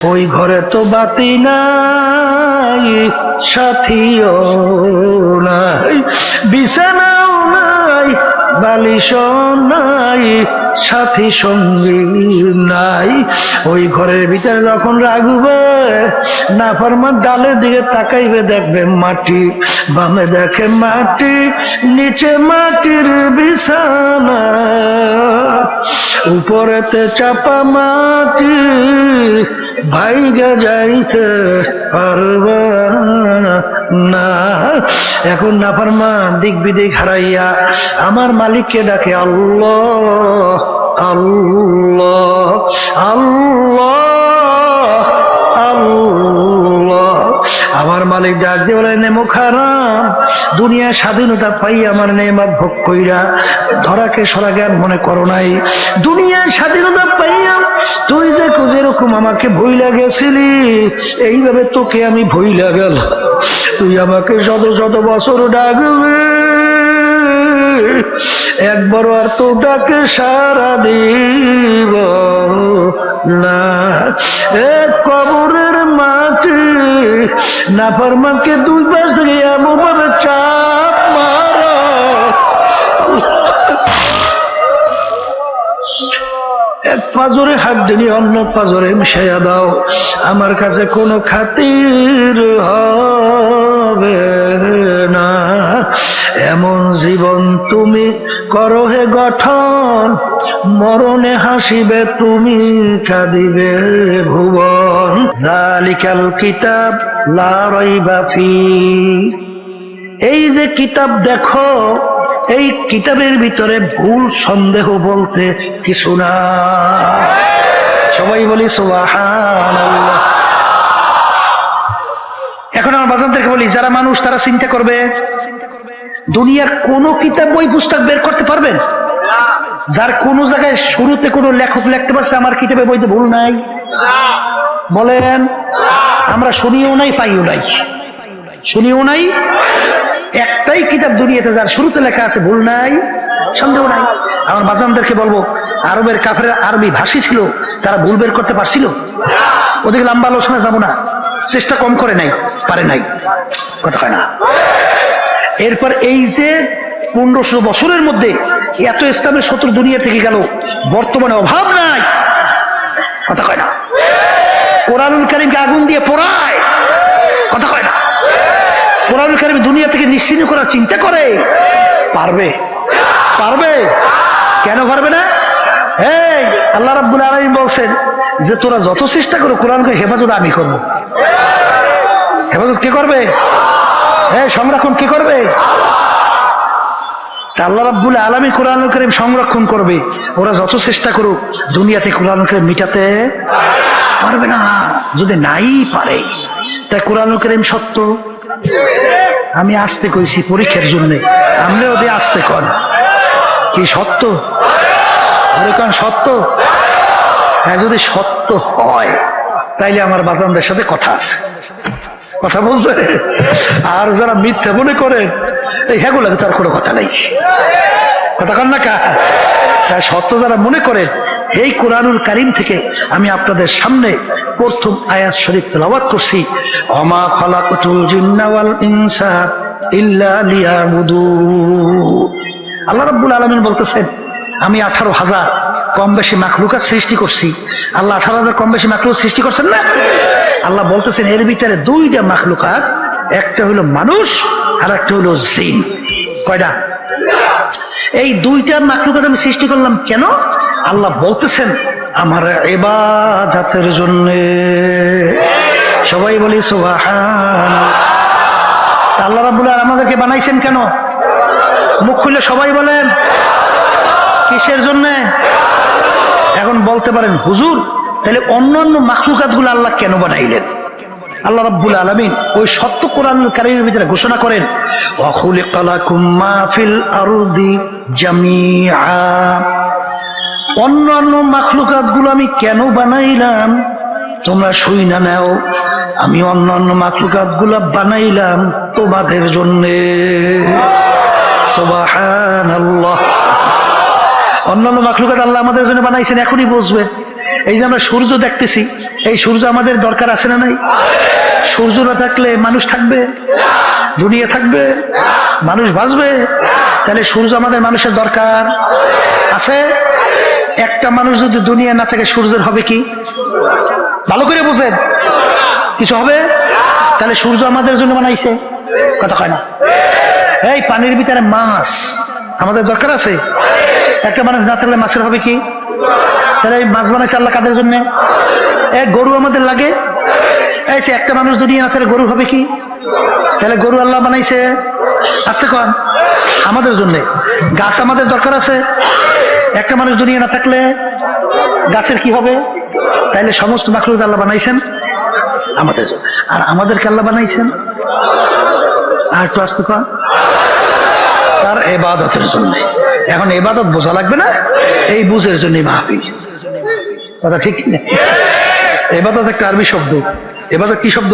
ওই ঘরে তো বাতি নাই, সাথীও নাই, বিছানাও নাই, বালিশও নাই, সাথী সঙ্গী নাই। ওই ঘরের ভিতরে যখন রাখবে, নাফরমান ডালের দিকে তাকাইবে, দেখবে মাটি, বামে দেখে মাটি, নিচে মাটির বিছানা, উপরেতে চাপা মাটি, ভাইগা যাইতে পারবা না। এখন নাফরমান দিক বিদিক হারাইয়া আমার মালিককে ডাকে, আল্লাহ আল্লাহ আল্লাহ আল্লাহ। আমার মালিক ডাক দিয়ে বলে, নেমো খারাম, দুনিয়া স্বাধীনতা পাই আমার নেমাত ভোগ কইরা ধরাকে সরা জ্ঞান মনে করো নাই। দুনিয়ার স্বাধীনতা পাইয়া তুই যে যেরকম আমাকে ভইলা গেছিলি, এইভাবে তোকে আমি ভইলা গেল। তুই আমাকে শত শত বছর ডাকবে, একবারও আর তো ডাকে সারা দিব না। এক কবরের মাটি নাফরমানকে দুই পাশ থেকে এমন ভাবে চাপ মারা, এক পাজরে হাত দিলি অন্য পাজরে মিশাইয়া দাও, আমার কাছে কোনো খাতির হবে না। এমন জীবন তুমি করো হে গঠন, মরণে হাসিবে তুমি, কাঁদিবে ভুবন। যালিকাল কিতাব লা রাইবা ফি। এই যে কিতাব দেখো, এই কিতাবের ভিতরে ভুল সন্দেহ বলতে কিছু না। সবাই বলি সুবহানাল্লাহ। এখন আমার বাজানদেরকে বলি, যারা মানুষ তারা চিন্তা করবে, দুনিয়ার কোন কিতাব বই পুস্তক বের করতে পারবেন যার কোন জায়গায় শুরুতে কোন লেখক লিখতে পারছে আমার কিতাবে বইতে ভুল নাই? বলেন। আমরা শুনিও নাই, পাইও নাই, শুনিও নাই। একটাই কিতাব দুনিয়াতে যার শুরুতে লেখা আছে ভুল নাই, সন্দেহ নাই। আমার বাজানদেরকে বলবো, আরবের কাফের আরবি ভাষী ছিল, তারা ভুল বের করতে পারছিল? ওদিকে লম্বা আলোচনা যাবো না, চেষ্টা কম করে নাই, পারে নাই, কথা হয় না। এরপর এই যে 1500 বছরের মধ্যে এত ইসলামের শত্রু দুনিয়া থেকে গেল, বর্তমানে অভাব নাই, কথা কয় না। কোরআনুল কারীমকে আগুন দিয়ে পোড়ায়, কথা কয় না। কোরআনুল কারীম দুনিয়া থেকে নিশ্চিহ্ন করার চিন্তা করে, পারবে? পারবে? কেন পারবে না? এই আল্লাহ রাব্বুল আলামিন বলছেন যে তোরা যত চেষ্টা করো কোরআনকে হেফাজত আমি করবো। হেফাজত কে করবে? সংরক্ষণ কে করবে? আল্লাহ রাব্বুল আলামিন কোরআনুল কারীম সংরক্ষণ করবে। ওরা যত চেষ্টা করুক দুনিয়াতে কোরআনুল কারীম মিটাতে পারবে না, যদি নাই পারে। তাই কোরআনুল কারীম সত্য। আমি আসতে কইছি পরীক্ষার জন্য, আমরা ওদের আসতে কর কি সত্য? সত্য? হ্যাঁ, যদি সত্য হয় তাইলে আমার বাজানদের সাথে কথা আছে, কথা বলছে। আর যারা মিথ্যা মনে করেন, এই হ্যাগুলো তার কোনো কথা নেই, কথা কন না কা। সত্য যারা মনে করেন, এই কোরআনুল কারীম থেকে আমি আপনাদের সামনে প্রথম আয়াত শরীফ তেলাওয়াত করছি, ওমা খালাকতুল জিন্না ওয়াল ইনসা ইল্লা লিয়াবুদুন। আল্লাহ রাব্বুল আলামিন বলতেছেন, আমি 18,000 কম বেশি মাখলুকাত সৃষ্টি করছি। আল্লাহ 18,000 কম বেশি মাখলুক সৃষ্টি করছেন না? আল্লাহ বলতেছেন এর ভিতরে দুইটা মাখলুকাত, একটা হলো মানুষ আর একটা হলো জিন। কয়টা? এই দুইটা মাখলুকাত আমি সৃষ্টি করলাম কেন? আল্লাহ বলতেছেন আমার ইবাদতের জন্য। সবাই বলি সুবহানাল্লাহ। আল্লাহ রাব্বুল আলামিন আমাদেরকে বানাইছেন কেন? মুখ খুলে সবাই বলেন, কিসের জন্য? এখন বলতে পারেন হুজুর তাহলে অন্যান্য মাখলুকাত গুলো আল্লাহ কেন বানাইলেন? আল্লাহ রাব্বুল আলামিন ওই সত্য কোরআনুল কারীমের ভিতরে ঘোষণা করেন, ওয়া খুলিকা লাকুম মা ফিল আরদি জামিআ। অন্যান্য মাখলুকাত গুলো আমি কেন বানাইলাম তোমরা শুই না নাও। আমি অন্যান্য মাখলুকাত গুলো বানাইলাম তোমাদের জন্য। সুবহানাল্লাহ। অন্যান্য মাখলুকাত আল্লাহ আমাদের জন্য বানাইছেন, এখনই বুঝবেন। এই যে আমরা সূর্য দেখতেছি, এই সূর্য আমাদের দরকার আছে না নাই? সূর্য না থাকলে মানুষ থাকবে, দুনিয়া থাকবে, মানুষ বাঁচবে? তাহলে সূর্য আমাদের মানুষের দরকার আছে। একটা মানুষ যদি দুনিয়া না থাকে সূর্যের হবে কি? ভালো করে বুঝেন, কিছু হবে? তাহলে সূর্য আমাদের জন্য বানাইছে, কথা কয় না? এই পানির ভিতরে মাছ আমাদের দরকার আছে। একটা মানুষ না থাকলে মাছের হবে কি? তাহলে এই মাছ বানাইছে আল্লাহ কাদের জন্য? এক গরু আমাদের লাগে, এই যে একটা মানুষ দুনিয়া না থাকলে গরু হবে কি? তাহলে গরু আল্লাহ বানাইছে আসতে কন আমাদের জন্য। গাছ আমাদের দরকার আছে, একটা মানুষ দুনিয়া না থাকলে গাছের কি হবে? তাইলে সমস্ত মাখলুক আল্লাহ বানাইছেন আমাদের জন্য, আর আমাদেরকে আল্লাহ বানাইছেন আর একটু আসতে কন তার ইবাদতের জন্য। এখন ইবাদত বোঝা লাগবে না, এই বুঝের জন্য মাহফিল, কথা ঠিক না? ইবাদত একটা আরবি শব্দ। ইবাদত কি শব্দ?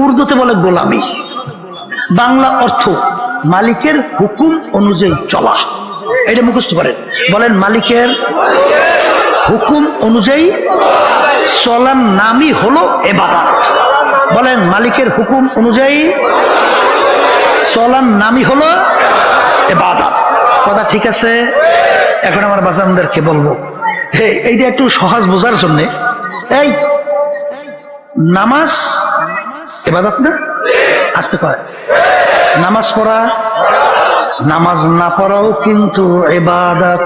উর্দুতে বলে গোলামি, বাংলা অর্থ মালিকের হুকুম অনুযায়ী চলা। এটা মুখস্থ করেন, বলেন মালিকের হুকুম অনুযায়ী চলার নামই হলো ইবাদত। বলেন মালিকের হুকুম অনুযায়ী চলার নামই হলো ইবাদত। কথা ঠিক আছে? এখন আমার বাজানদেরকে বলবো, এইটা একটু সহজ বোঝার জন্য, এই নামাজ ইবাদত না? আসতে পারে নামাজ পড়া, নামাজ না পড়াও কিন্তু ইবাদত,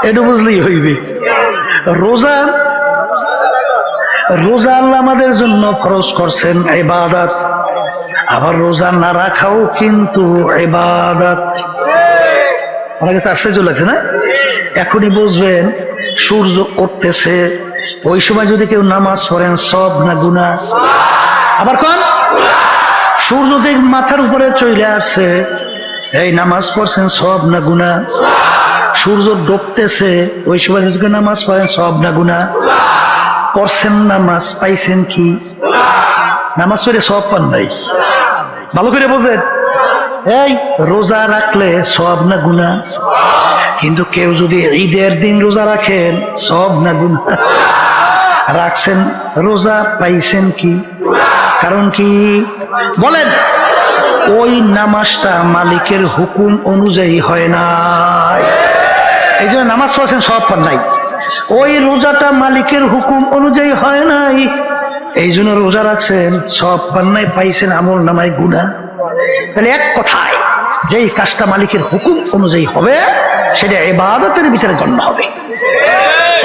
এটা বুঝলেই হইবে। রোজা, রোজা আল্লাহ আমাদের জন্য ফরজ করছেন ইবাদত, আবার রোজা না রাখাও কিন্তু ইবাদত। আমার কাছে আশ্চর্য লাগছে না? এখনই বুঝবেন সূর্য উঠতেছে, ওই সময় যদি কেউ নামাজ পড়েন সব না গুনাহ? আবার কোন সূর্য যে মাথার উপরে চলে আসছে, এই নামাজ পড়ছেন সব না গুনাহ? সূর্য ডুবতেছে, ওই সময় যদি নামাজ পড়েন সব না গুনাহ? পড়ছেন নামাজ, পাইছেন কি? নামাজ পড়ে সব পান নাই, ভালো করে বোঝেন। এই রোজা রাখলে সব না গুনাহ? কিন্তু কেউ যদি ঈদের দিন রোজা রাখেন সব না গুনাহ? রাখছেন রোজা, পাইছেন কি? কারণ কি বলেন? ওই নামাজটা মালিকের হুকুম অনুযায়ী হয় নাই, এই জন্য নামাজ পড়ছেন সব পান নাই। ওই রোজাটা মালিকের হুকুম অনুযায়ী হয় নাই, এই জন্য রোজা রাখছেন সব পান নাই, পাইছেন আমল নামায় গুনাহ। তাহলে এক কথায় যেই কাজটা মালিকের হুকুম অনুযায়ী হবে সেটা ইবাদতের ভিতরে গণ্য হবে।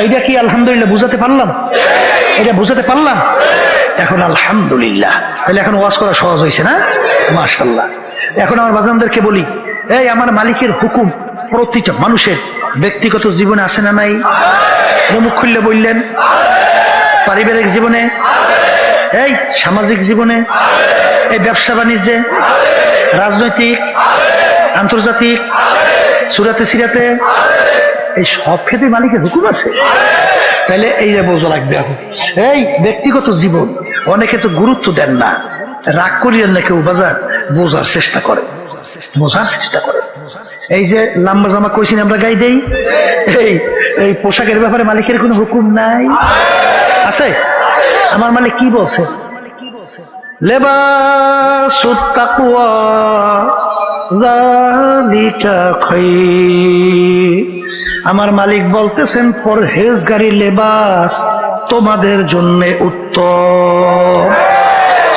এইটা কি আলহামদুলিল্লাহ বুঝাতে পারলাম? এটা বুঝাতে পারলাম? এখন আলহামদুলিল্লাহ, তাহলে এখন ওয়াজ করা সহজ হয়েছে না? মাশাআল্লাহ। এখন আমার বাজানদেরকে বলি, এই আমার মালিকের হুকুম প্রতিটা মানুষের ব্যক্তিগত জীবনে আছে না নাই? মুখ খুললে বললেন। পারিবারিক জীবনে, এই সামাজিক জীবনে, এই ব্যবসা বাণিজ্যে, রাজনৈতিক, আন্তর্জাতিক, সুরাতে সিরাতে, এই সব ক্ষেত্রে মালিকের হুকুম আছে। তাহলে এইটা বোঝা লাগবে। এখন এই ব্যক্তিগত জীবন অনেকে তো গুরুত্ব দেন না, রাগ করিয়েন না কেউ, বাজার বোঝার চেষ্টা করে, বোঝার চেষ্টা করে। এই যে লাম্বা জামা কইছিন আমরা গাই দেই, এই পোশাকের ব্যাপারে মালিকের কোনো হুকুম নাই আছে? আমার মালিক কি বলছে? লেবাসুত তাকওয়া যালিকা খায়র। আমার মালিক বলতেছেন পরহেজগারি লেবাস তোমাদের জন্য উত্তম।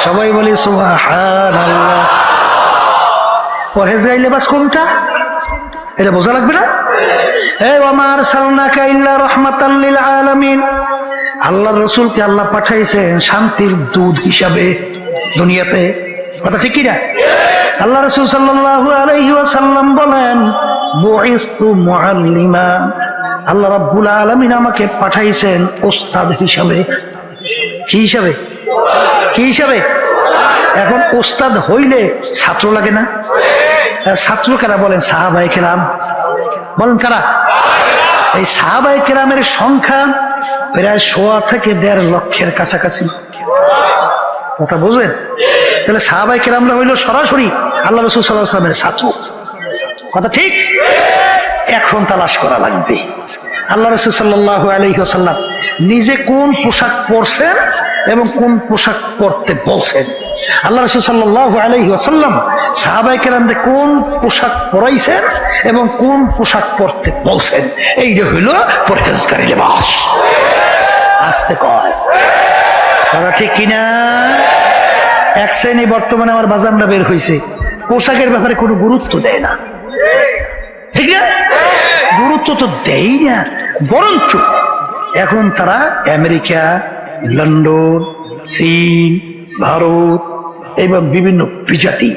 সবাই বলি সুবহানাল্লাহ। পরহেজগারি লেবাস কোনটা? এটা বোঝা লাগবে না? এই ওয়া মা আরসালনাকা ইল্লা রাহমাতাল লিল আলামিন। আল্লাহর রাসূলকে আল্লাহ পাঠাইছেন শান্তির দূত হিসাবে দুনিয়াতে, কথা ঠিক কি না? আল্লাহ রাসূল সাল্লাল্লাহু আলাইহি ওয়াসাল্লাম বলেন বুইসতু মুআল্লিমা, আল্লাহ রাব্বুল আলামিন আমাকে পাঠাইছেন ওস্তাদ হিসাবে। কি হিসাবে? কি হিসাবে? এখন ওস্তাদ হইলে ছাত্র লাগে না? ছাত্র কারা বলেন? সাহাবায়ে কেরাম। বলেন কারা? এই সাহাবায়ে কেরামের সংখ্যা প্রায় 1.25 থেকে 1.5 লক্ষের কাছাকাছি, কথা বুঝেন? তাহলে সাহাবায়ে কেরামরা হইল সরাসরি আল্লাহ রাসূল সাল্লাল্লাহু আলাইহি ওয়াসাল্লামের ছাত্র, কথা ঠিক? এখন তালাশ করা লাগবে আল্লাহ রাসূল সাল্লাল্লাহু আলাইহি ওয়াসাল্লাম নিজে কোন পোশাক পরছেন এবং কোন পোশাক পরতে বলছেন। আল্লাহ রাসূল সাল্লাল্লাহু আলাইহি ওয়াসাল্লাম সাহাবায়ে কেরামদের কোন পোশাক পরাইছেন এবং কোন পোশাক পরতে বলছেন। এইটা হইল পরহেজগারি লিবাস। আসতে কয় কথা ঠিক কিনা? এক শ্রেণী বর্তমানে আমার বাজানরা বের হয়েছে, পোশাকের ব্যাপারে কোনো গুরুত্ব দেয় না, ঠিক না? গুরুত্ব তো দেই না, বরঞ্চ এখন তারা আমেরিকা, লন্ডন, চীন, ভারত এবং বিভিন্ন বিজাতি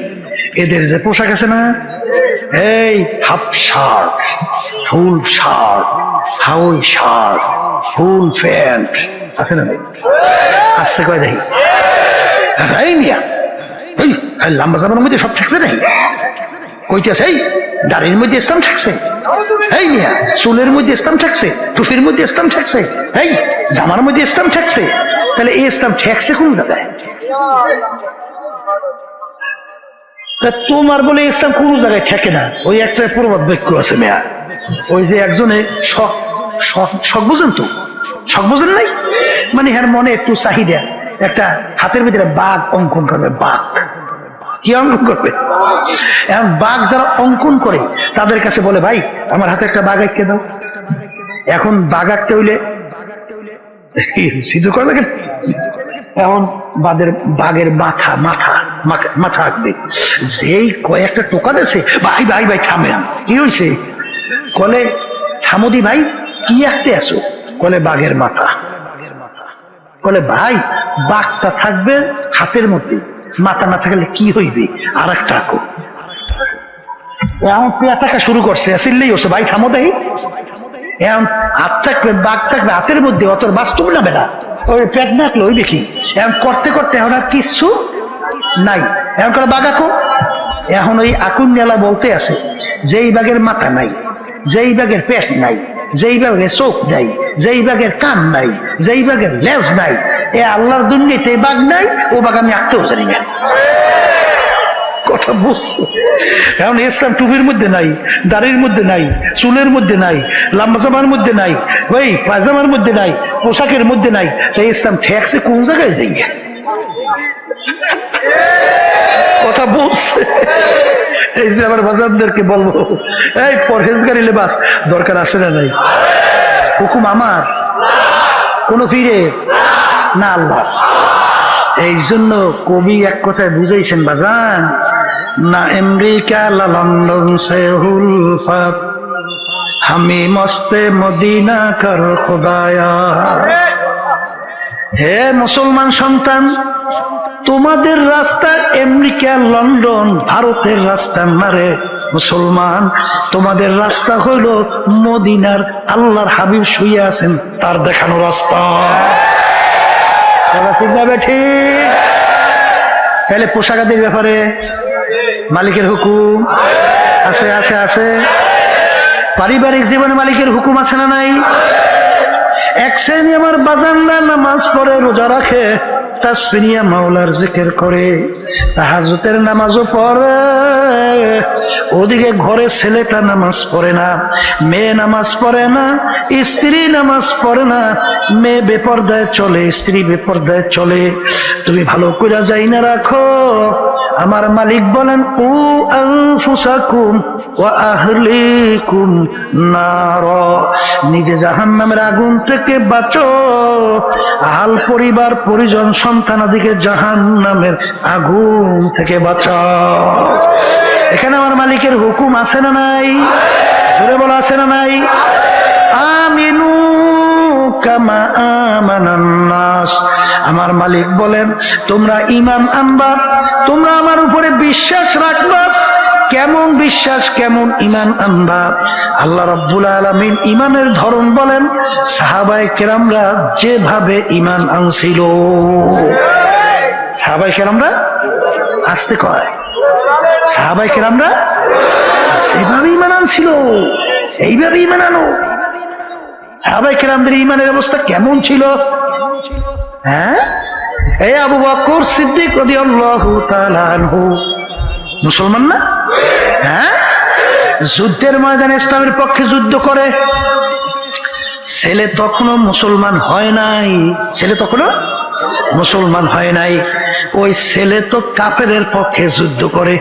এদের যে পোশাক আছে না, এই half shirt, full shirt, Hawaii shirt, full pant আছে না? আসতে কয় দেখি লম্বা জামার মধ্যে সব থাকছে নাই, কইতেছে এই দাড়ির মধ্যে ইসলাম থাকছে, এই মিয়া চুলের মধ্যে ইসলাম থাকছে, টুপির মধ্যে ইসলাম থাকছে, এই জামার মধ্যে ইসলাম থাকছে। তাহলে এই ইসলাম ঠেকছে কোন জায়গায়? তোমার বলে ইসলাম কোন জায়গায় ঠেকে না। ওই একটা প্রবাদ বাক্য আছে মেয়া, ওই যে একজনে শখ বুঝেন তো, শখ বুঝেন নাই মানে এর মনে একটু চাহিদা, একটা হাতের ভিতরে বাঘ অঙ্কন করবে। বাঘ কি অঙ্কন করবে? এখন বাঘ যারা অঙ্কন করে তাদের কাছে বলে ভাই আমার হাতে একটা বাঘ আঁকে দাও। এখন বাঘ আঁকতে হইলে সিদ্ধ করা লাগে, এখন বাঘের মাথা মাথা মাথা আঁকবে। যেই কয়েকটা টোকা দিয়েছে, ভাই ভাই ভাই থামেন, কি হয়েছে? কলে থামোদি ভাই কি আঁকতে আসো? কলে বাঘের মাথা। বলে ভাই বাঘটা থাকবে হাতের মধ্যে, মাথা না থাকলে কি হইবে? আর একটা আঁকো। এখন পেয়াটাকা শুরু করছে, আসলেই হচ্ছে ভাই থামো দেই। এখন হাত থাকবে, বাঘ থাকবে হাতের মধ্যে, অত বাস্তব না বেটা, ওই পেট না আঁকলে হইবে কি? এখন করতে করতে এখন আর কিচ্ছু নাই। এখন করে বাঘ আঁকো। এখন ওই আকুন নেলা বলতে আছে যেই বাঘের মাথা নাই, যেই বাঘের পেট নাই, যেই বাঘের চোখ নাই, যেই বাঘের কান নাই, যেই বাঘের লেজ নাই, এ আল্লাহর দুনিয়াতে বাঘ নাই, ও বাঘ আমি আঁকতেও জানি না। কথা বুঝছো? এখন ইসলাম টুপির মধ্যে নাই, দাড়ির মধ্যে নাই, চুলের মধ্যে নাই, লম্বা জামার মধ্যে নাই, ওই পায়জামার মধ্যে নাই, পোশাকের মধ্যে নাই, তাই ইসলাম ঠেকছে কোন জায়গায় যাই? কথা বলছে। এই যে আমার বাজারদেরকে বলবো, এই পরহেজগারি লেবাস দরকার আছে না নাই? হুকুম আমার, কোন পীরে না আল্লাহ। এই জন্য কবি এক কথায় বুঝাইছেন বাজান, না আমেরিকা লা লন্ডন সে হুলফত, হামি মস্তে মদিনা কর খুদায়া। হে মুসলমান সন্তান, তোমাদের রাস্তা আমেরিকা, লন্ডন, ভারতের রাস্তা না রে মুসলমান, তোমাদের রাস্তা হইল মদিনার আল্লাহর হাবিব শুয়ে আছেন তার দেখানো রাস্তা। ঠিক না ঠিক? তাহলে পোশাকাদের ব্যাপারে মালিকের হুকুম আছে আছে আছে। পারিবারিক জীবনে মালিকের হুকুম আছে না নাই? এক শ্রেণী আমার বাজানরা নামাজ পড়ে, রোজা রাখে, তাসবিহ নিয়ে মাওলার জিকির করে, তাহাজ্জুদের নামাজও পড়ে। ওদিকে ঘরে ছেলেটা নামাজ পড়ে না, মেয়ে নামাজ পড়ে না, স্ত্রী নামাজ পড়ে না, মেয়ে বেপরদায় চলে, স্ত্রী বেপরদায় চলে। তুমি ভালো করে যাই না রাখো, আমার মালিক বলেন উ আনফুসাকুম ওয়া আহলিকুম নার, নিজে জাহান্নামের আগুন থেকে বাঁচো, আহাল পরিবার পরিজন সন্তানাদিকে জাহান্নামের আগুন থেকে বাঁচাও। এখানে আমার মালিকের হুকুম আছে না নাই? জোরে বলা আছে না নাই? আমিনু কামা আমানান নাস, আমার মালিক বলেন তোমরা ঈমান আনবা, তোমরা আমার উপরে বিশ্বাস রাখবা। কেমন বিশ্বাস, কেমন ঈমান আনবা? আল্লাহ রাব্বুল আলামিন ঈমানের ধরন বলেন, সাহাবায়ে কেরামরা যেভাবে ঈমান আনছিল, সাহাবায়ে কেরামরা আসতে কয়, সাহাবায়ে কেরামরা যেভাবে ঈমান আনছিল এইভাবে ঈমান আনো। সাহাবায়ে কেরামদের ঈমানের অবস্থা কেমন ছিল? হ্যাঁ, এই আবু বকর সিদ্দিক রাদিয়াল্লাহু তাআলা আনহু মুসলমান না? হ্যাঁ, যুদ্ধের ময়দানে ইসলামের পক্ষে যুদ্ধ করে, ছেলে তখনও মুসলমান হয় নাই, ছেলে তখনও মুসলমান হয় নাই। ওই ছেলে তো কাফেরের পক্ষে যুদ্ধ করে,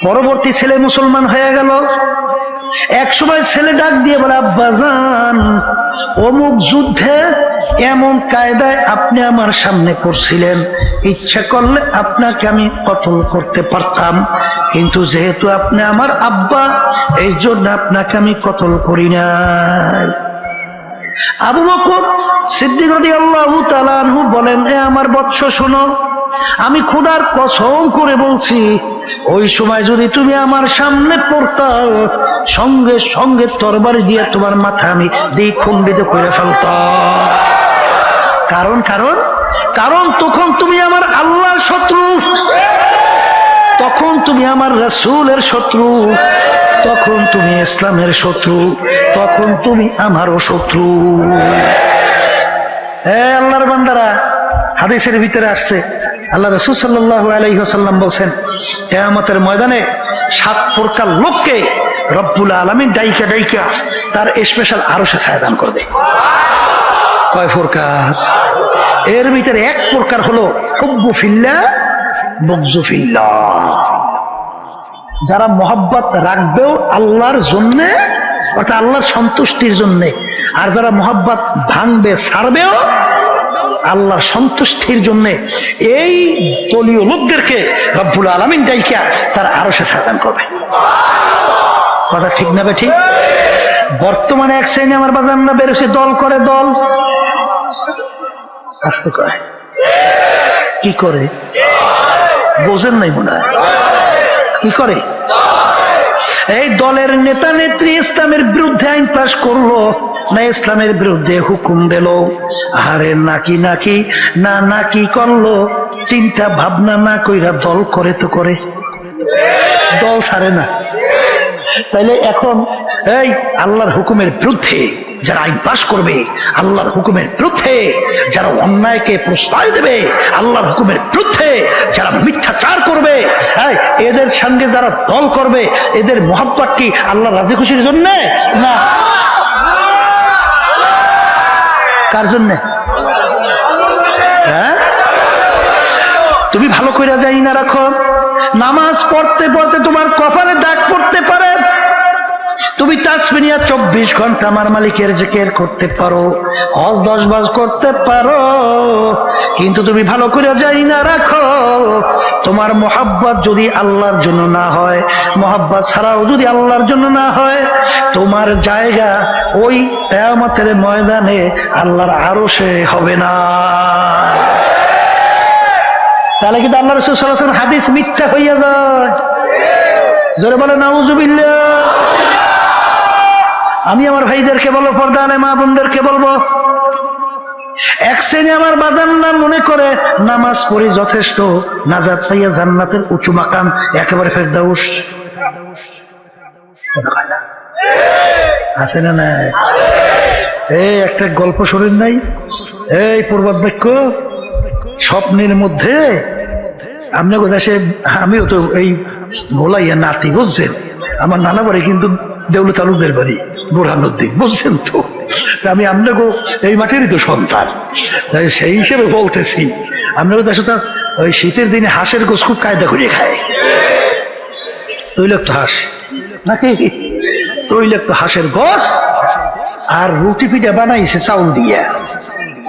পরবর্তী ছেলে মুসলমান হয়ে গেল। এক সময় ছেলে ডাক দিয়ে বলে, আব্বাজান অমুক যুদ্ধে এমন কায়দায় আপনি আমার সামনে করছিলেন, ইচ্ছা করলে আপনাকে আমি কতল করতে পারতাম, কিন্তু যেহেতু আপনি আমার আব্বা এই জন্য আপনাকে আমি কতল করি নাই। আবু বকর সিদ্দিক রাদিয়াল্লাহু তাআলা আনহু বলেন, এ আমার বৎস শোনো, আমি খোদার কসম করে বলছি, ওই সময় যদি তুমি আমার সামনে পড়তাও, সঙ্গে সঙ্গে তরবারি দিয়ে তোমার মাথা আমি দ্বিখণ্ডিত করে ফেলতাম। কারণ কারণ কারণ তখন তুমি আমার আল্লাহর শত্রু, তখন তুমি আমার রাসূলের শত্রু, তখন তুমি ইসলামের শত্রু, তখন তুমি আমারও শত্রু। হে আল্লাহর বান্দারা, হাদিসের ভিতরে আসছে, আল্লাহ রাসূল সাল্লাল্লাহু আলাইহি ওয়াসাল্লাম বলছেন, কিয়ামতের ময়দানে 7 প্রকার লোককে রব্বুল আলামিন ডাইকা ডাইকা তার স্পেশাল আরশে ছায়া দান করবে। কয় প্রকার? এর ভিতরে এক প্রকার হলো হুব্বু ফিল্লাহ বুগযু ফিল্লাহ, যারা মহব্বত রাখবেও আল্লাহর জন্য, অর্থাৎ আল্লাহর সন্তুষ্টির জন্য, আর যারা মহব্বত ভাঙবে ছাড়বেও আল্লাহর সন্তুষ্টির জন্য, এই দলীয় লোকদেরকে রব্বুল আলামিন ডাইকা তার আরশে ছায়া দান করবে। কথা ঠিক না ঠিক? বর্তমানে এক শ্রেণী আমার বাজানরা বেরোছে, দল করে, দল আস্তে করে, কি করে বোঝেন নাই মনে হয়, কি করে? এই দলের নেতা নেত্রী ইসলামের বিরুদ্ধে আইন পাশ করলো না ইসলামের বিরুদ্ধে হুকুম দিল, আরে নাকি নাকি না নাকি করলো, চিন্তা ভাবনা না কইরা দল করে তো করে, দল ছাড়ে না। তাইলে এখন এই আল্লাহর হুকুমের বিরুদ্ধে যারা আইন পাশ করবে, আল্লাহর হুকুমের বিরুদ্ধে যারা অন্যায়কে প্রশ্রয় দেবে, আল্লাহর হুকুমের বিরুদ্ধে যারা মিথ্যাচার করবে, এদের সঙ্গে যারা দল করবে, এদের মহব্বত কি আল্লাহর রাজি খুশির জন্য না কার জন্য? হ্যাঁ, তুমি ভালো কইরা যাই না রাখো, নামাজ পড়তে পড়তে তোমার কপালে দাগ পড়তে পারে, তুমি তাসবিহ নিয়ে 24 ঘন্টা আমার মালিকের জিকির করতে পারো, হজ 10 বার করতে পারো, কিন্তু তুমি ভালো করে যাই না রাখো, তোমার মহব্বত যদি আল্লাহর জন্য না হয়, মহব্বত ছাড়াও যদি আল্লাহর জন্য না হয়, তোমার জায়গা ওই কিয়ামতের ময়দানে আল্লাহর আরশে হবে না। তাহলে কিন্তু আল্লাহ রাসূল সাল্লাল্লাহু আলাইহি ওয়াসাল্লাম হাদিস মিথ্যা হইয়া যায়। জোরে বলে নাউযুবিল্লাহ। আমি আমার ভাইদেরকে বলবো, পর্দা আলে মা বোনদেরকে বলবো, এক শ্রেণী আমার বাজানরা মনে করে নামাজ পড়ি যথেষ্ট, নাজাত পাইয়া জান্নাতের উঁচু মাকাম, একেবারে ফেরদাউস আছে না নাই? এই একটা গল্প শোনেন নাই? এই প্রবাদ বাক্য, স্বপ্নের মধ্যে আপনার দেশে, আমিও তো এই ভোলাইয়া নাতি, বুঝছেন, আমার নানা বাড়ি কিন্তু দেউল তালুকদের বাড়ি বুরহানুদ্দিন, বুঝছেন তো, আমি আপনাকে এই মাঠেরই তো সন্তান, তাই সেই হিসেবে বলতেছি, আপনাকে দেশে তো ওই শীতের দিনে হাঁসের গোশ খুব কায়দা করে খায়, তৈলাক্ত হাঁস নাকি, তৈলাক্ত হাঁসের গোশ আর রুটি পিঠা বানাইছে চাউল দিয়া,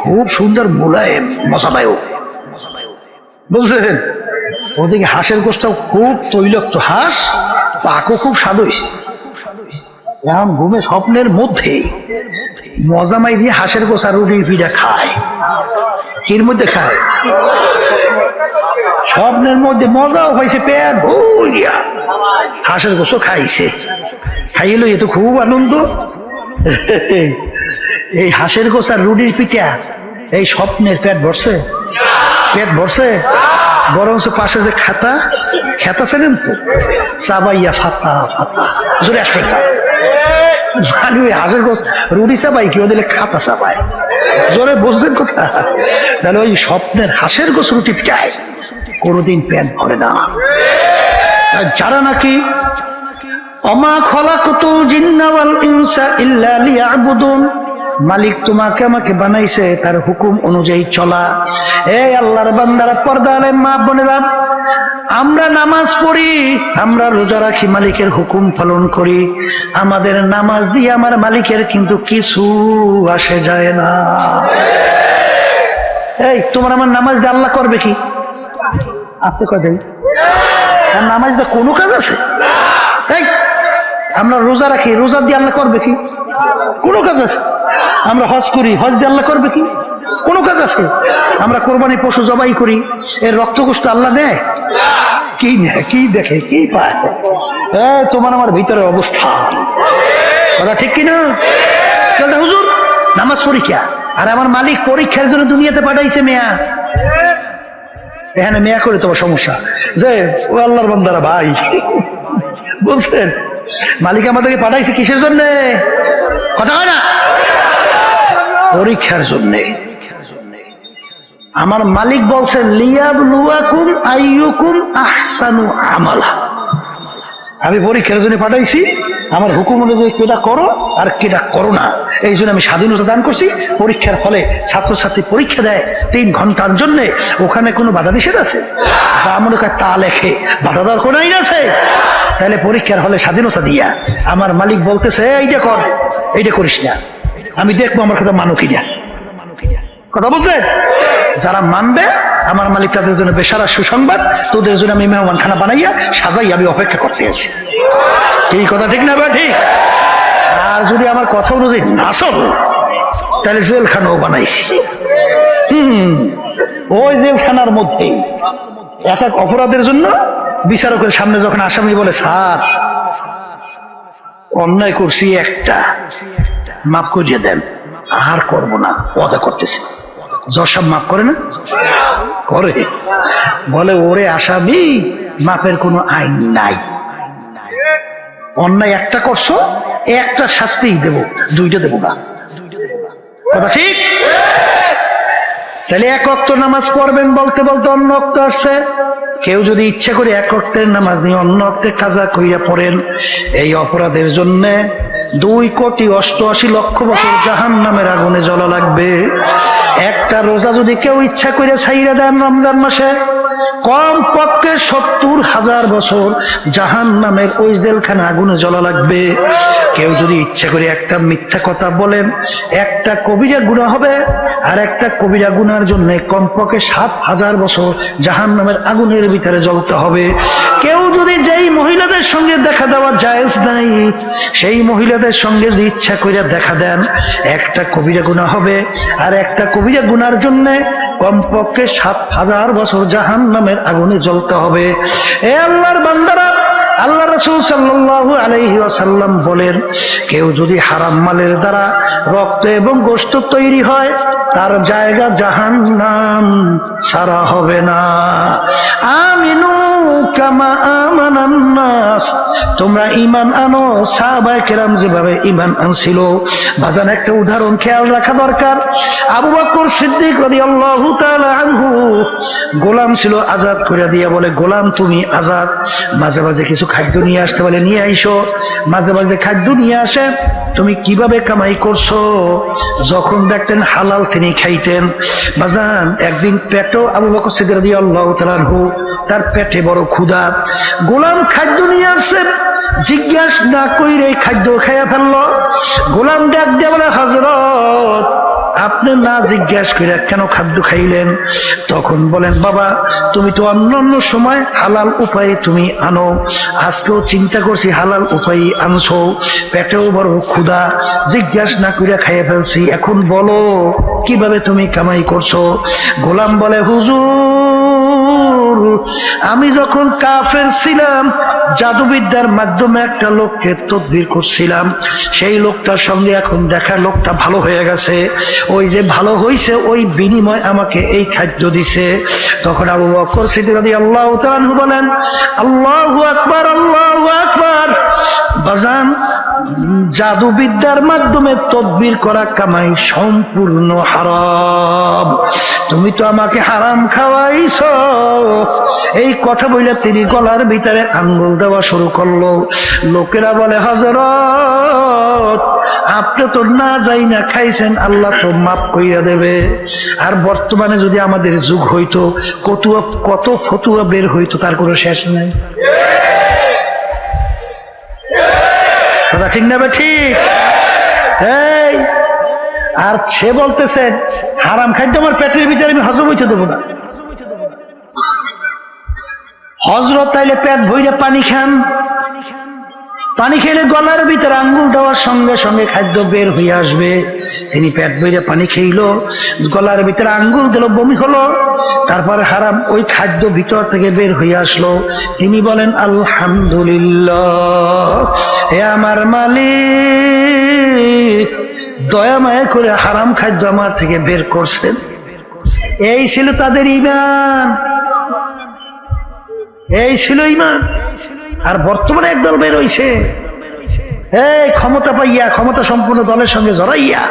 খুব সুন্দর মোলায়েম মশালায়ও, বুঝলেন? ওদিকে হাঁসের গোশটাও খুব তৈলাক্ত হাঁস, পাকও খুব স্বাদ হইছে। এখন ঘুমে স্বপ্নের মধ্যে মজামাই দিয়ে হাঁসের গোশ আর রুটির পিঠা খায়, এর মধ্যে খায়, স্বপ্নের মধ্যে মজাও হয়েছে, পেট ভরিয়া হাঁসের গোশও খাইছে, খাইলো, এ তো খুব আনন্দ। এই হাঁসের গোশ আর রুটির পিঠা, এই স্বপ্নের পেট ভরছে, পেট ভরছে, বরঞ্চ পাশে যে খাতা খেতা ছিলেন তো, চাবাইয়া ফাতা ফাতা, জোরে আসবে না জানি, ওই হাঁসের গোশ রুটি চাবাই, কেউ দিলে খাতা চাবায়, জোরে বুঝছেন কথা? তাহলে ওই স্বপ্নের হাঁসের গোশ রুটি পিঠায় কোনোদিন পেট ভরে না। যারা নাকি ওমা খলাকতুল জিন্না ওয়াল ইনসা ইল্লা লিয়াবুদুন, মালিক তোমাকে আমাকে বানাইছে তার হুকুম অনুযায়ী চলা। এই আল্লাহর বান্দারা, পর্দা আলেম মা বোনেরা, আমরা নামাজ পড়ি, আমরা রোজা রাখি, মালিকের হুকুম পালন করি। আমাদের নামাজ দিয়ে আমার মালিকের কিন্তু কিছু আসে যায় না। এই তোমার আমার নামাজ দিয়ে আল্লাহ করবে কি? আসতে কয় নামাজ দিয়ে কোনো কাজ আছে? এই আমরা রোজা রাখি, রোজা দিয়ে আল্লাহ করবে কি? কোনো কাজ আছে? আমরা হজ করি, হজ দিয়ে আল্লাহ করবে কি? কোনো কাজ আছে? আমরা কোরবানি পশু জবাই করি, এর রক্ত গোশত আল্লাহ দেয় কি? নেয় কি? দেখে কি পায়? তোমার আমার ভিতরে অবস্থা, কথা ঠিক কিনা? হুজুর নামাজ পরীক্ষা, আর আমার মালিক পরীক্ষার জন্য দুনিয়াতে পাঠাইছে মেয়া। এখানে মেয়া করে তোমার সমস্যা যে ও আল্লাহর বান্দারা ভাই, বুঝছেন? মালিক আমাদেরকে পাঠাইছে কিসের জন্য? কথা হয় না? পরীক্ষার জন্য। আমার মালিক বলছেন লিয়াবলুয়াকুম আইয়ুকুম আহসানু আমালা, আমি পরীক্ষার জন্য পাঠাইছি, আমার হুকুম অনুযায়ী কেটা করো আর কেটা করো না। এই জন্য আমি স্বাধীনতা দান করছি। পরীক্ষার ফলে ছাত্রছাত্রী পরীক্ষা দেয় 3 ঘন্টার জন্য, ওখানে কোনো বাধা নিষেধ আছে? যা মনে করে তা লেখে, বাধা দেওয়ার কোনো আইন আছে? তাহলে পরীক্ষার হলে স্বাধীনতা দিয়া আমার মালিক বলতেছে এইটা কর, এইটা করিস না, আমি দেখবো আমার কথা মানো কিনা। কথা বলছে? যারা মানবে আমার মালিক তাদের জন্য বেশারা সুসংবাদ, তোদের জন্য আমি মেহমান খানা বানাইয়া সাজাই আমি অপেক্ষা করতে আছি। এই কথা ঠিক না? ঠিক। আর যদি আমার কথা অনুযায়ী না চল, তাহলে জেলখানাও বানাইছি। ওই জেলখানার মধ্যে এক এক অপরাধের জন্য বিচারকের সামনে যখন আসামি বলে স্যার অন্যায় করছি একটা, মাফ করিয়ে দেন, আর করবো না, ওয়াদা করতেছি। জজ সাহেব মাফ করে না? করে। বলে ওরে আসামি, মাপের কোনো আইন নাই, অন্যায় একটা করছো, একটা শাস্তিই দেব, 2টা দেব না। কথা ঠিক? তাহলে 1 ওয়াক্ত নামাজ পড়বেন বলতে বলতে অন্য ওয়াক্ত আসছে। কেউ যদি ইচ্ছা করে 1 ওয়াক্তের নামাজ নিয়ে অন্য ওয়াক্তে কাজা কইরা পড়েন, এই অপরাধের জন্য 2,88,00,000 বছর জাহান্নামের আগুনে জ্বলা লাগবে। একটা রোজা যদি কেউ ইচ্ছা করে ছাইরা দেন রমজান মাসে, কম পক্ষে 70,000 বছর জাহান্নামের ওই জেলখানা আগুনে জ্বলা লাগবে। কেউ যদি ইচ্ছা করে একটা মিথ্যা কথা বলেন, একটা কবিরা গুনাহ হবে, আর একটা কবিরা গুনার জন্য কমপক্ষে 7,000 বছর জাহান্নামের আগুনের ভিতরে জ্বলতে হবে। কেউ যদি যেই মহিলাদের সঙ্গে দেখা দেওয়া জায়েজ নাই, সেই মহিলাদের সঙ্গে যদি ইচ্ছা করে দেখা দেন, একটা কবিরা গুনাহ হবে, আর একটা কবিরা গুনার জন্য কমপক্ষে 7,000 বছর জাহান্নামের আগুনে জ্বলতে হবে। এ আল্লাহর বান্দারা, আল্লাহ রাসূল সাল্লাল্লাহু আলাইহি ওয়াসাল্লাম বলেন, কেউ যদি হারাম মালের দ্বারা রক্ত এবং গোশত তৈরি হয়, তার জায়গা জাহান্নাম, ছাড়া হবে না। আমিনু কামা আমানান নাস, তোমরা ঈমান আনো সাহাবায়ে কেরাম যেভাবে ঈমান আনছিল। বাজান একটা উদাহরণ খেয়াল রাখা দরকার। আবু বকর সিদ্দিক রাদিয়াল্লাহু তাআলা আনহু গোলাম ছিল, আজাদ করে দিয়া বলে, গোলাম তুমি আজাদ, মাঝে মাঝে কিছু খাদ্য নিয়ে আসতে বলে নিয়ে আইসো। মাঝে মাঝে খাদ্য নিয়ে আসে। তুমি কিভাবে কামাই করছো? যখন দেখতেন হালাল তিনি খাইতেন। বাজান একদিন পেটও আবু বকর সিদ্দিক রাদিয়াল্লাহু তাআলা আনহু, তার পেটে বড় ক্ষুধা, গোলাম খাদ্য নিয়ে আসছে, জিজ্ঞাস না কইরে খাদ্য খাইয়া ফেললো। গোলাম ডাক দিয়ে বলে, হযরত আপনি না জিজ্ঞাস করে কেন খাদ্য খাইলেন? তখন বলেন, বাবা তুমি তো অন্য সময় হালাল উপায়ে তুমি আনো, আজকেও চিন্তা করছি হালাল উপায়ে আনছো, পেটেও বড় ক্ষুধা, জিজ্ঞাস না করে খাইয়া ফেলছি, এখন বলো কিভাবে তুমি কামাই করছো? গোলাম বলে, হুজুর আমি যখন কাফের ছিলাম, জাদুবিদ্যার মাধ্যমে একটা লোককে তদবির করছিলাম, সেই লোকটার সঙ্গে এখন দেখা, লোকটা ভালো হয়ে গেছে, ওই যে ভালো হয়েছে ওই বিনিময় আমাকে এই খাদ্য দিছে। তখন আবু বকর সিদ্দিক রাদিয়াল্লাহু তাআলা আনহু বলেন, আল্লাহু আকবার, আল্লাহু আকবার। বাজান জাদুবিদ্যার মাধ্যমে তদবির করা কামাই সম্পূর্ণ হারাম। তুমি তো আমাকে হারাম খাওয়াইছো। এই কথা বলে তিনি গলার ভিতরে আঙ্গুল দেওয়া শুরু করলো। লোকেরা বলে, হযরত আপনি তো না যাই না খাইছেন, আল্লাহ তো মাফ কইরা দেবে। আর বর্তমানে যদি আমাদের যুগ হইতো, কত ফতুয়া বের হইতো, তার কোনো শেষ নাই। কথা ঠিক না? ঠিক। এই আর সে বলতেছে হারাম খাদ্য আমার পেটের ভিতরে আমি হজম হইতে দেবো না। হযরত তাইলে পেট ভইরা পানি খান, পানি খেলে গলার ভিতরে আঙ্গুল দেওয়ার সঙ্গে সঙ্গে খাদ্য বের হয়ে আসবে। তিনি পেট ভইরা পানি খেইলো, গলার ভিতরে আঙ্গুল দিল, বমি হলো, তারপরে হারাম ওই খাদ্য ভিতর থেকে বের হয়ে আসলো। তিনি বলেন, আলহামদুলিল্লাহ, হে আমার মালিক, দয়া মায়া করে হারাম খাদ্য আমার থেকে বের করছেন। এই ছিল তাদের ঈমান, এই ছিল ঈমান। আর বর্তমানে একদল বের হইছে, এই ক্ষমতা পাইয়া ক্ষমতা সম্পূর্ণ দলের সঙ্গে জড়াইয়া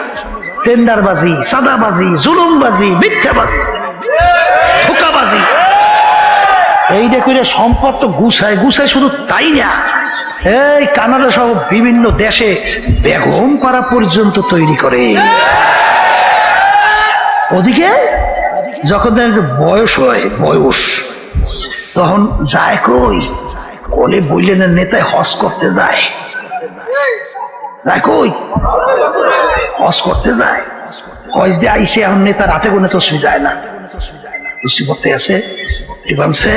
টেন্ডারবাজি, সাদাবাজি, জুলুমবাজি, মিথ্যাবাজি, ধোঁকাবাজি, এইটা করে সম্পদ তো গুছায়। শুধু তাই না, এই কানাডা সহ বিভিন্ন দেশে বেগম পাড়া পর্যন্ত তৈরি করে। ওদিকে যখন বয়স হয়, তখন যায় কই, কোলে বইলেন নেতায় হজ করতে যায়, কই হজ করতে যায়। হজ দিয়ে আইসে এখন নেতা রাতে কোনে তসবি যায় না, তসবি করতে আছে, বানছে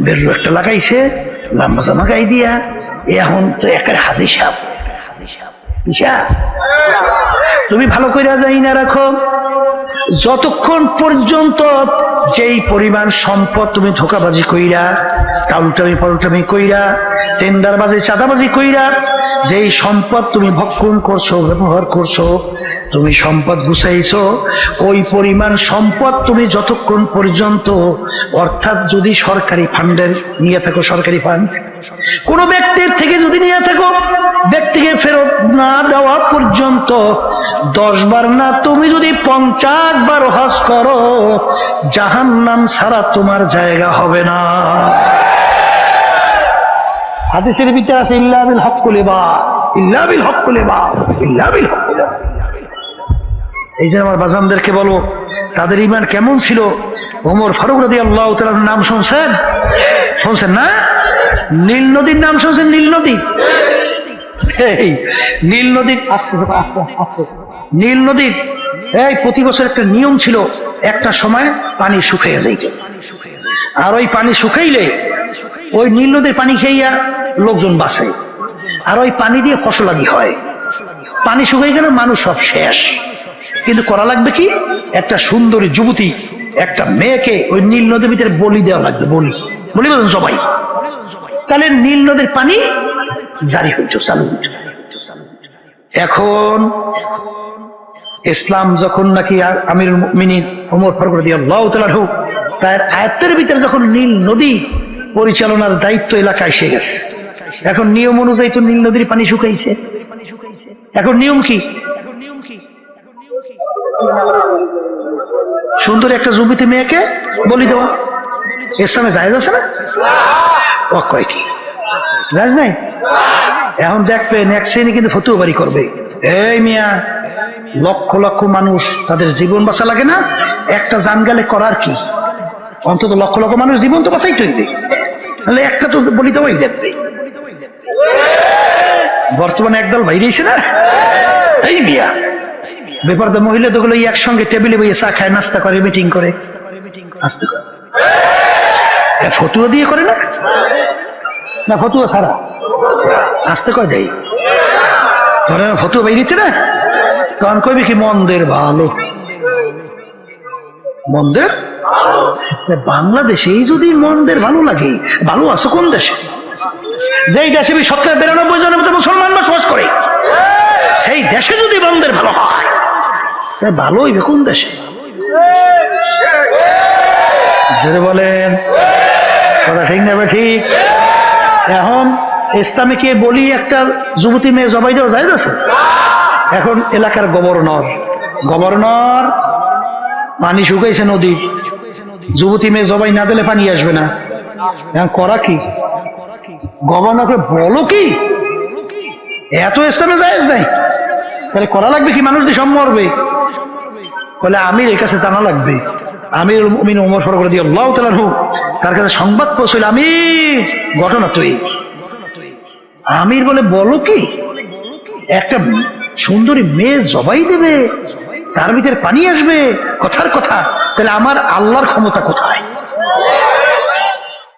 বেরু একটা লাগাইছে, লম্বা জামা গাই দিয়া, এখন তো একের হাজি সাপ। তুমি ভালো করে যাই না রাখো, যতক্ষণ পর্যন্ত যেই পরিমাণ সম্পদ তুমি ধোকাবাজি কইরা, টাউলটামি পাউলটামি কইরা, টেন্ডারবাজি, চাঁদাবাজি কইরা যেই সম্পদ তুমি ভক্ষণ করছো, ব্যবহার করছো, তুমি সম্পদ গুছাইছো, ওই পরিমাণ সম্পদ তুমি যতক্ষণ পর্যন্ত, অর্থাৎ যদি সরকারি ফান্ডের নিয়ে থাকো, সরকারি ফান্ড কোনো ব্যক্তির থেকে যদি নিয়ে থাকো, ব্যক্তিকে ফেরত না দেওয়া পর্যন্ত 10 বার না, তুমি যদি 50 বার হজ করো, জাহান্নাম ছাড়া তোমার জায়গা হবে না। হাদিসের ভিতরে আছে, ইল্লা বিল হক্কুল ইবাদ, ইল্লা বিল হক্কুল ইবাদ, ইল্লা বিল হক্কুল ইবাদ। এই যে আমার বাজানদেরকে বলবো, তাদের ঈমান কেমন ছিল। ওমর ফারুক রাদিয়াল্লাহু তাআলার নাম শুনছেন? শুনছেন না? নীল নদীর নাম শুনছেন? নীল নদী, নীল নদীর আস্তে আস্তে নীল নদীর এই প্রতি বছর একটা নিয়ম ছিল, একটা সময় পানি শুকিয়ে যাইত, আর ওই পানি শুকাইলে ওই নীল নদীর পানি খেইয়া লোকজন বাঁচে, আর ওই পানি দিয়ে ফসলাদি হয়। পানি শুকাই গেলে মানুষ সব শেষ, কিন্তু করা লাগবে কি, একটা সুন্দরী যুবতী, একটা মেয়েকে ওই নীল নদীর ভিতরে বলি দেওয়া লাগবে, বলি বলেন সবাই, তাহলে নীল নদীর পানি জারি হইত, চালু হইত। এখন ইসলাম যখন নাকি আমিরুল মুমিনিন ওমর ফারুক রাদিয়াল্লাহু তাআলা তার আয়াতের ভিতরে যখন নীল নদী পরিচালনার দায়িত্ব এলাকায় এসে গেছে, এখন নিয়ম অনুযায়ী তো নীল নদীর পানি শুকাইছে। এখন নিয়ম কি, সুন্দর একটা যুবতী মেয়েকে বলি দেওয়া ইসলামে জায়েজ আছে না? কয় কি জায়েজ নাই? এখন দেখবেন এক শ্রেণী কিন্তু ফতুয়াবাড়ি করবে, এই মিয়া লক্ষ লক্ষ মানুষ, তাদের জীবন বাঁচা লাগে না, একটা জান গেলে করার কি, অন্তত লক্ষ লক্ষ মানুষ জীবন তো বাঁচাইতে হইবে, তাহলে একটা তো বলি দেওয়াই লাগবে। বর্তমানে একদল বাইরেছে না, এই মিয়া ব্যাপারটা মহিলা তো গুলো একসঙ্গে টেবিলে বইয়ে চা খায়, নাস্তা করে, মিটিং করে, আসতে করে, ফতুয়া দিয়ে করে না, না ফতুয়া ছাড়া আসতে কয় দেয়, তোরা ফতুয়া বাইরেছে না, তখন কইবে কি মন্দের ভালো, মন্দের বাংলাদেশেই যদি মন্দের ভালো লাগে, ভালো আছে কোন দেশে? যেই দেশে 92% মতো মুসলমান বসবাস করে, সেই দেশে যদি মন্দের ভালো হয়, ভালো হইবে কোন দেশে? বলেন কথা ঠিক না? ঠিক। এখন ইসলামীকে বলি একটা যুবতী মেয়ে জবাই দেওয়া যায় আছে। এখন এলাকার গভর্নর পানি শুকাইছে নদী, যুবতী মেয়ে জবাই না দিলে পানি আসবে না। এখন করা কি? গভর্নরকে বলো কি এত ইসলামে জায়েজ নাই, তাহলে করা লাগবে কি? মানুষ দিয়ে সব মরবে। বলে আমির এর কাছে জানা লাগবে। আমিরুল মুমিনিন ওমর ফারুক রাদিয়াল্লাহু তাআলা আনহু তার কাছে সংবাদ পৌঁছল, আমির ঘটনা তো এই। আমির বলে বলো কি, একটা সুন্দরী মেয়ে জবাই দেবে, তার ভিতরে পানি আসবে, কথার কথা, তাহলে আমার আল্লাহর ক্ষমতা কোথায়?